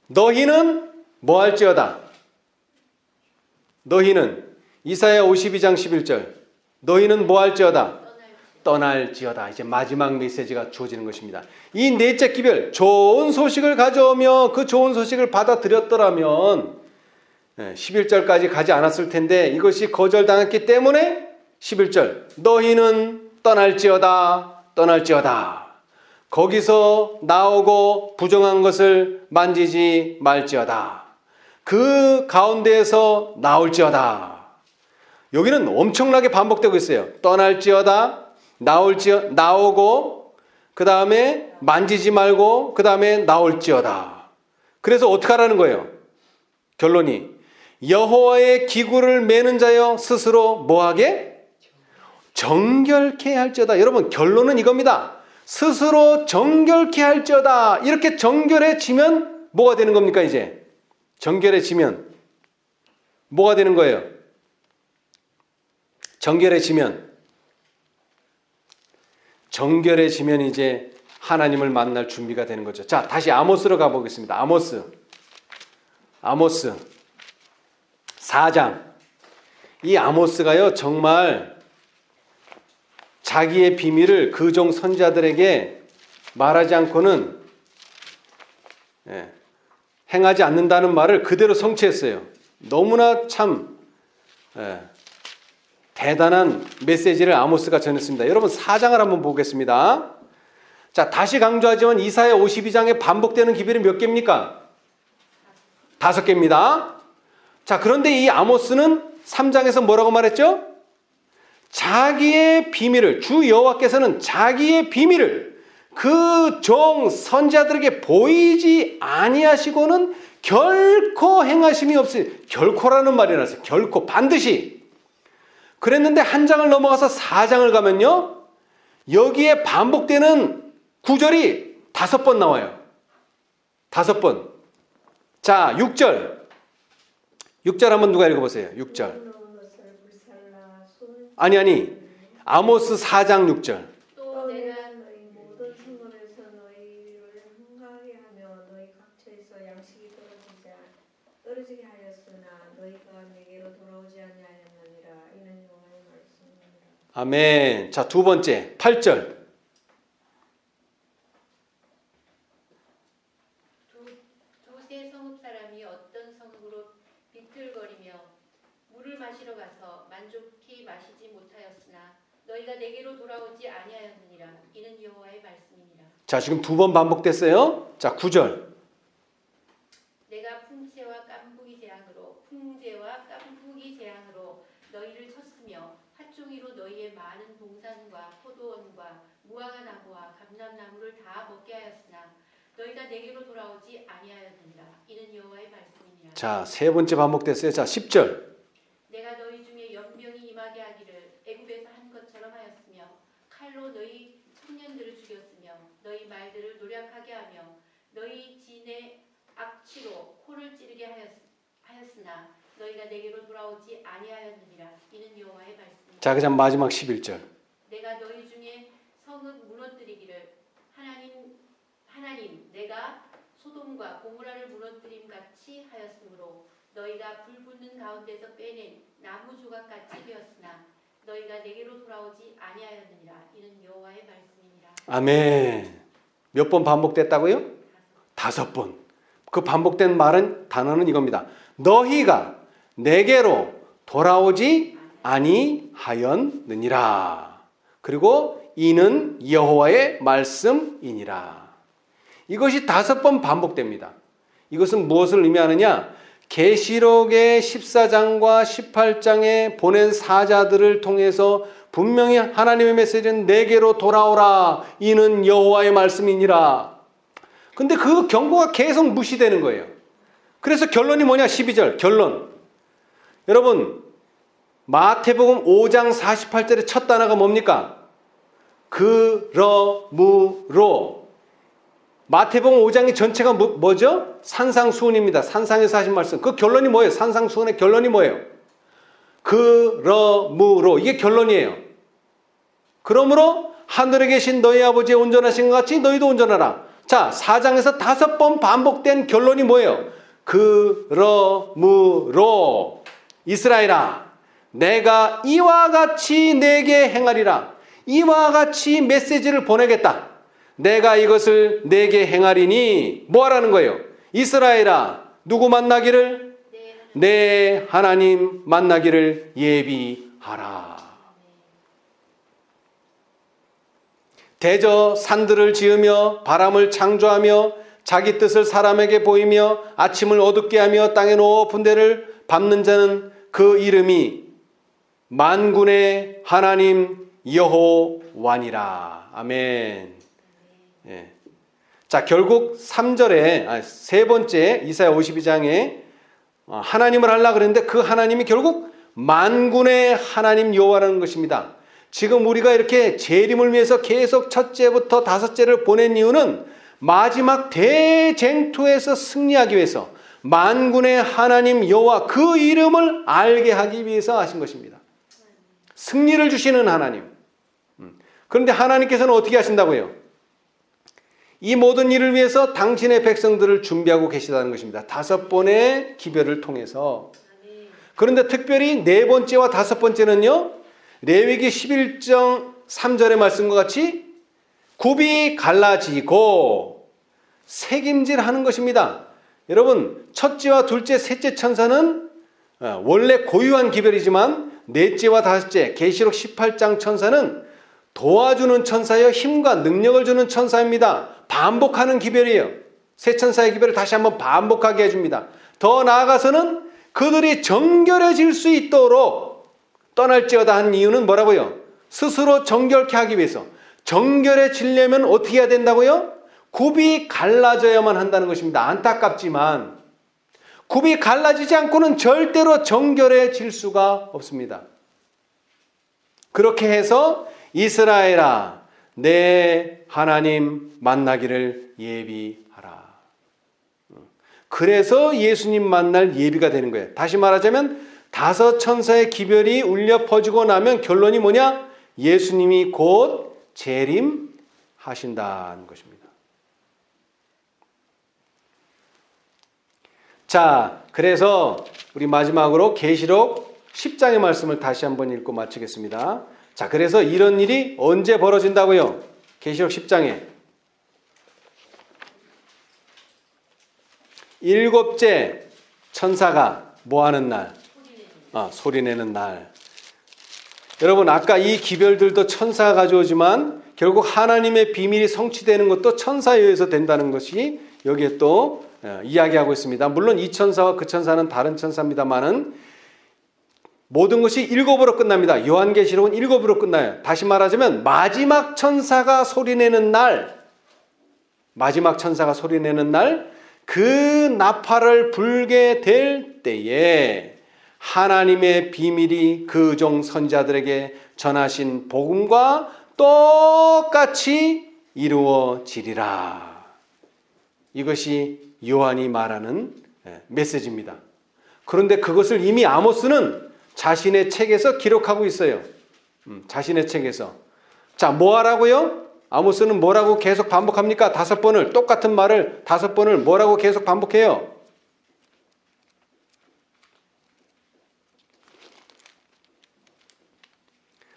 너희는 뭐 할지어다. 너희는 이사야 52장 11절. 너희는 뭐 할지어다. 떠날지어다. 이제 마지막 메시지가 주어지는 것입니다. 이 넷째 기별, 좋은 소식을 가져오며 그 좋은 소식을 받아들였더라면 11절까지 가지 않았을 텐데 이것이 거절당했기 때문에 11절 너희는 떠날지어다. 떠날지어다. 거기서 나오고 부정한 것을 만지지 말지어다. 그 가운데에서 나올지어다. 여기는 엄청나게 반복되고 있어요. 떠날지어다. 나오고 그 다음에 만지지 말고 그 다음에 나올지어다. 그래서 어떻게 하라는 거예요? 결론이 여호와의 기구를 매는 자여 스스로 뭐하게? 정결케 할지어다. 여러분 결론은 이겁니다. 스스로 정결케 할지어다. 이렇게 정결해지면 뭐가 되는 겁니까 이제? 정결해지면 뭐가 되는 거예요? 정결해지면 이제 하나님을 만날 준비가 되는 거죠. 자, 다시 아모스로 가보겠습니다. 아모스 4장. 이 아모스가요, 정말 자기의 비밀을 그종 선지자들에게 말하지 않고는 행하지 않는다는 말을 그대로 성취했어요. 너무나 참 대단한 메시지를 아모스가 전했습니다. 여러분 4장을 한번 보겠습니다. 자, 다시 강조하지만 이사야 52장에 반복되는 기별이 몇 개입니까? 5개입니다. 자, 그런데 이 아모스는 3장에서 뭐라고 말했죠? 자기의 비밀을, 주 여호와께서는 자기의 비밀을 그 종 선지자들에게 보이지 아니하시고는 결코 행하심이 없으니, 결코라는 말이 나왔어요. 결코, 반드시. 그랬는데 한 장을 넘어가서 4장을 가면요, 여기에 반복되는 구절이 5번 나와요. 5번. 자, 6절 한번 누가 읽어보세요. 6절. 아니. 아모스 4장 6절. 또 내가 너희 모든 성읍에서 너희를 흥하게 하며 너희 각처에서 양식이 떨어지게 하였으나 너희가 내게로 돌아오지 아니하였느니라. 이는 여호와의 말씀이니라. 아멘. 자, 두 번째 8절. 두세 성읍 사람이 어떤 성읍으로 비틀거리며 물을 마시러 가서 만족히 마시지 못하였으나 너희가 내게로 돌아오지 아니하였느니라. 이는 여호와의 말씀이니라. 자, 지금 2번 반복됐어요. 자, 9절. 내가 풍채와 깐풍기 재앙으로 너희를 쳤으며 팥종이로 너희의 많은 동산과 포도원과 무화과 나무와 감람나무를 다 먹게 하였으나 너희가 내게로 돌아오지 아니하였느니라. 이는 여호와의 말씀이니라. 자, 세 번째 반복됐어요. 자, 10절. 내가 너희 중에 연병이 임하게 하기를 애굽에서 한 것처럼 하였으며 칼로 너희 청년들을 죽였으며 너희 말들을 노력하게 하며 너희 진의 악취로 코를 찌르게 하였으나 너희가 내게로 돌아오지 아니하였느니라. 이는 여호와의 말씀이니라. 자, 그다음 마지막 11절. 내가 너희 중에 성읍 무너뜨리기를 하나님 내가 소돔과 고모라를 무너뜨림 같이 하였으므로 너희가 불 붙는 가운데서 빼낸 나무 조각같이 되었으나 너희가 내게로 돌아오지 아니하였느니라. 이는 여호와의 말씀이니라. 아멘. 몇 번 반복됐다고요? 5번. 그 반복된 말은 단어는 이겁니다. 너희가 내게로 돌아오지 아니하였느니라. 그리고 이는 여호와의 말씀이니라. 이것이 5번 반복됩니다. 이것은 무엇을 의미하느냐? 계시록의 14장과 18장에 보낸 사자들을 통해서 분명히 하나님의 메시지는 내게로 돌아오라. 이는 여호와의 말씀이니라. 근데 그 경고가 계속 무시되는 거예요. 그래서 결론이 뭐냐? 12절 결론. 여러분 마태복음 5장 48절의 첫 단어가 뭡니까? 그러므로. 마태복음 5장의 전체가 뭐죠? 산상수훈입니다. 산상에서 하신 말씀. 그 결론이 뭐예요? 산상수훈의 결론이 뭐예요? 그러므로. 이게 결론이에요. 그러므로 하늘에 계신 너희 아버지의 온전하신 것 같이 너희도 온전하라. 자, 4장에서 5번 반복된 결론이 뭐예요? 그러므로 이스라엘아 내가 이와 같이 내게 행하리라. 이와 같이 메시지를 보내겠다. 내가 이것을 내게 행하리니 뭐 하라는 거예요? 이스라엘아 누구 만나기를? 내 하나님 만나기를 예비하라. 대저 산들을 지으며 바람을 창조하며 자기 뜻을 사람에게 보이며 아침을 어둡게 하며 땅에 높은 데를 밟는 자는 그 이름이 만군의 하나님 여호와니라. 아멘. 예. 자, 결국 3절에 세 번째 이사야 52장에 하나님을 하려고 그랬는데 그 하나님이 결국 만군의 하나님 여호와라는 것입니다. 지금 우리가 이렇게 재림을 위해서 계속 첫째부터 5제를 보낸 이유는 마지막 대쟁투에서 승리하기 위해서 만군의 하나님 여호와 그 이름을 알게 하기 위해서 하신 것입니다. 승리를 주시는 하나님. 그런데 하나님께서는 어떻게 하신다고요? 이 모든 일을 위해서 당신의 백성들을 준비하고 계시다는 것입니다. 5번의 기별을 통해서. 그런데 특별히 4번째와 5번째는요. 레위기 11장 3절의 말씀과 같이 굽이 갈라지고 새김질하는 것입니다. 여러분 첫째와 둘째, 셋째 천사는 원래 고유한 기별이지만 넷째와 5째 계시록 18장 천사는 도와주는 천사여 힘과 능력을 주는 천사입니다. 반복하는 기별이에요. 세 천사의 기별을 다시 한번 반복하게 해줍니다. 더 나아가서는 그들이 정결해질 수 있도록 떠날지어다 한 이유는 뭐라고요? 스스로 정결케 하기 위해서. 정결해지려면 어떻게 해야 된다고요? 굽이 갈라져야만 한다는 것입니다. 안타깝지만 굽이 갈라지지 않고는 절대로 정결해질 수가 없습니다. 그렇게 해서 이스라엘아 내 하나님 만나기를 예비하라. 그래서 예수님 만날 예비가 되는 거예요. 다시 말하자면 5 천사의 기별이 울려 퍼지고 나면 결론이 뭐냐? 예수님이 곧 재림하신다는 것입니다. 자, 그래서 우리 마지막으로 계시록 10장의 말씀을 다시 한번 읽고 마치겠습니다. 자, 그래서 이런 일이 언제 벌어진다고요? 계시록 10장에 7째 천사가 뭐하는 날? 소리내는 날. 여러분 아까 이 기별들도 천사가 가져오지만 결국 하나님의 비밀이 성취되는 것도 천사에 의해서 된다는 것이 여기에 또 이야기하고 있습니다. 물론 이 천사와 그 천사는 다른 천사입니다만은 모든 것이 7으로 끝납니다. 요한계시록은 7으로 끝나요. 다시 말하자면 마지막 천사가 소리내는 날, 그 나팔을 불게 될 때에 하나님의 비밀이 그 종 선지자들에게 전하신 복음과 똑같이 이루어지리라. 이것이 요한이 말하는 메시지입니다. 그런데 그것을 이미 아모스는 자신의 책에서 기록하고 있어요. 자신의 책에서. 자, 뭐 하라고요? 아모스는 뭐라고 계속 반복합니까? 5번을, 똑같은 말을 5번을 뭐라고 계속 반복해요?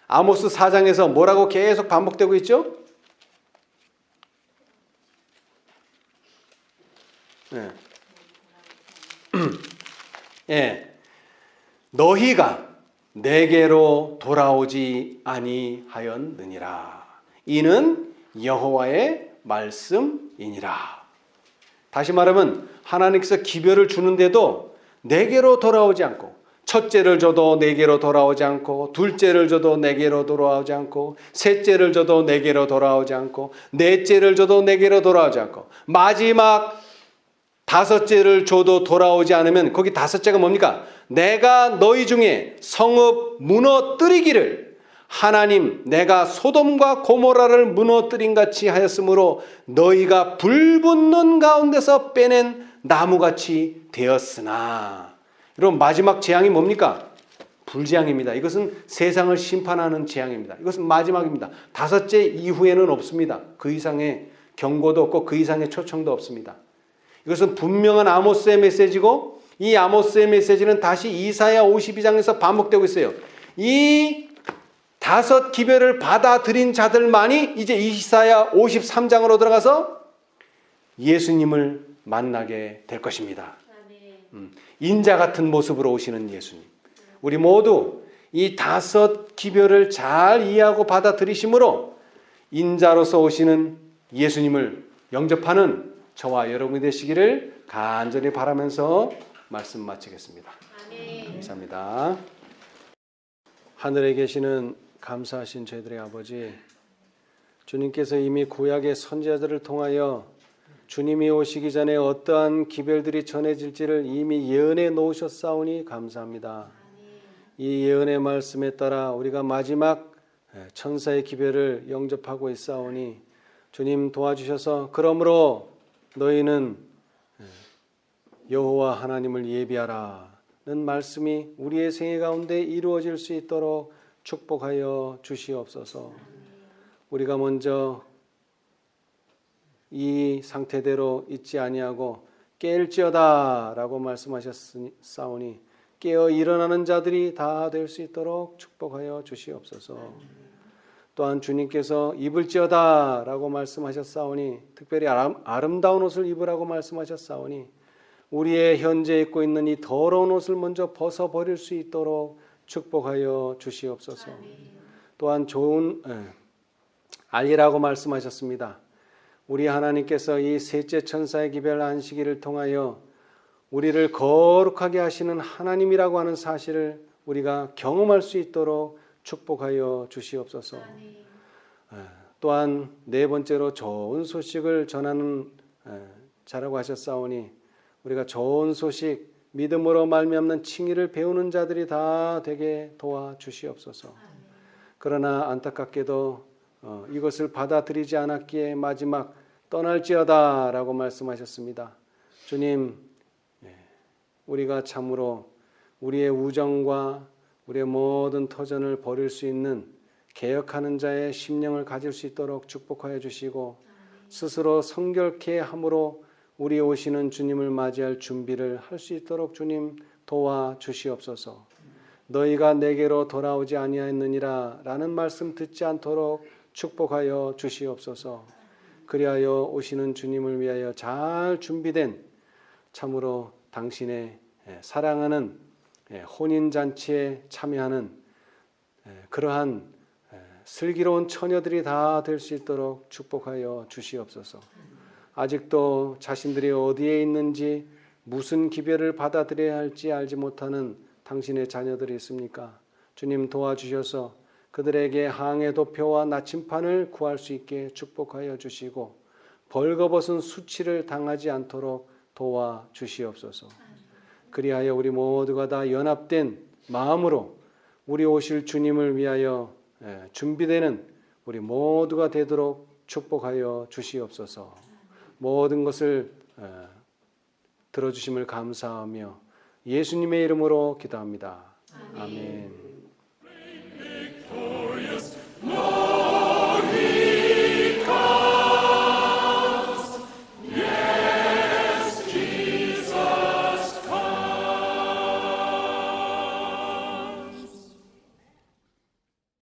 아모스 4장에서 뭐라고 계속 반복되고 있죠? 네. 예. 너희가 내게로 돌아오지 아니하였느니라. 이는 여호와의 말씀이니라. 다시 말하면 하나님께서 기별을 주는데도 내게로 돌아오지 않고, 첫째를 줘도 내게로 돌아오지 않고, 둘째를 줘도 내게로 돌아오지 않고, 셋째를 줘도 내게로 돌아오지 않고, 넷째를 줘도 내게로 돌아오지 않고, 마지막 5째를 줘도 돌아오지 않으면, 거기 5째가 뭡니까? 내가 너희 중에 성읍 무너뜨리기를 하나님 내가 소돔과 고모라를 무너뜨린 같이 하였으므로 너희가 불붙는 가운데서 빼낸 나무같이 되었으나. 여러분, 마지막 재앙이 뭡니까? 불재앙입니다. 이것은 세상을 심판하는 재앙입니다. 이것은 마지막입니다. 5째 이후에는 없습니다. 그 이상의 경고도 없고 그 이상의 초청도 없습니다. 이것은 분명한 아모스의 메시지고, 이 아모스의 메시지는 다시 이사야 52장에서 반복되고 있어요. 이 5 기별을 받아들인 자들만이 이제 이사야 53장으로 들어가서 예수님을 만나게 될 것입니다. 인자 같은 모습으로 오시는 예수님. 우리 모두 이 5 기별을 잘 이해하고 받아들이심으로 인자로서 오시는 예수님을 영접하는 저와 여러분이 되시기를 간절히 바라면서 말씀 마치겠습니다. 아멘. 감사합니다. 하늘에 계시는 감사하신 저희들의 아버지, 주님께서 이미 구약의 선지자들을 통하여 주님이 오시기 전에 어떠한 기별들이 전해질지를 이미 예언해 놓으셨사오니 감사합니다. 이 예언의 말씀에 따라 우리가 마지막 천사의 기별을 영접하고 있사오니 주님 도와주셔서, 그러므로 너희는 여호와 하나님을 예비하라는 말씀이 우리의 생애 가운데 이루어질 수 있도록 축복하여 주시옵소서. 우리가 먼저 이 상태대로 있지 아니하고 깰지어다 라고 말씀하셨사오니 깨어 일어나는 자들이 다 될 수 있도록 축복하여 주시옵소서. 또한 주님께서 입을지어다 라고 말씀하셨사오니, 특별히 아름다운 옷을 입으라고 말씀하셨사오니 우리의 현재 입고 있는 이 더러운 옷을 먼저 벗어버릴 수 있도록 축복하여 주시옵소서. 또한 좋은 알리라고 말씀하셨습니다. 우리 하나님께서 이 셋째 천사의 기별 안식일을 통하여 우리를 거룩하게 하시는 하나님이라고 하는 사실을 우리가 경험할 수 있도록 축복하여 주시옵소서. 또한 4번째로 좋은 소식을 전하는 자라고 하셨사오니 우리가 좋은 소식, 믿음으로 말미암는 칭의를 배우는 자들이 다 되게 도와주시옵소서. 그러나 안타깝게도 이것을 받아들이지 않았기에 마지막 떠날지어다 라고 말씀하셨습니다. 주님, 우리가 참으로 우리의 우정과 우리의 모든 터전을 버릴 수 있는 개혁하는 자의 심령을 가질 수 있도록 축복하여 주시고, 스스로 성결케 함으로 우리 오시는 주님을 맞이할 준비를 할 수 있도록 주님 도와주시옵소서. 너희가 내게로 돌아오지 아니하였느니라 라는 말씀 듣지 않도록 축복하여 주시옵소서. 그리하여 오시는 주님을 위하여 잘 준비된 참으로 당신의 사랑하는 혼인잔치에 참여하는 그러한 슬기로운 처녀들이 다 될 수 있도록 축복하여 주시옵소서. 아직도 자신들이 어디에 있는지, 무슨 기별을 받아들여야 할지 알지 못하는 당신의 자녀들이 있습니까? 주님 도와주셔서 그들에게 항해 도표와 나침판을 구할 수 있게 축복하여 주시고, 벌거벗은 수치를 당하지 않도록 도와주시옵소서. 그리하여 우리 모두가 다 연합된 마음으로 우리 오실 주님을 위하여 준비되는 우리 모두가 되도록 축복하여 주시옵소서. 모든 것을 들어주심을 감사하며 예수님의 이름으로 기도합니다. 아멘.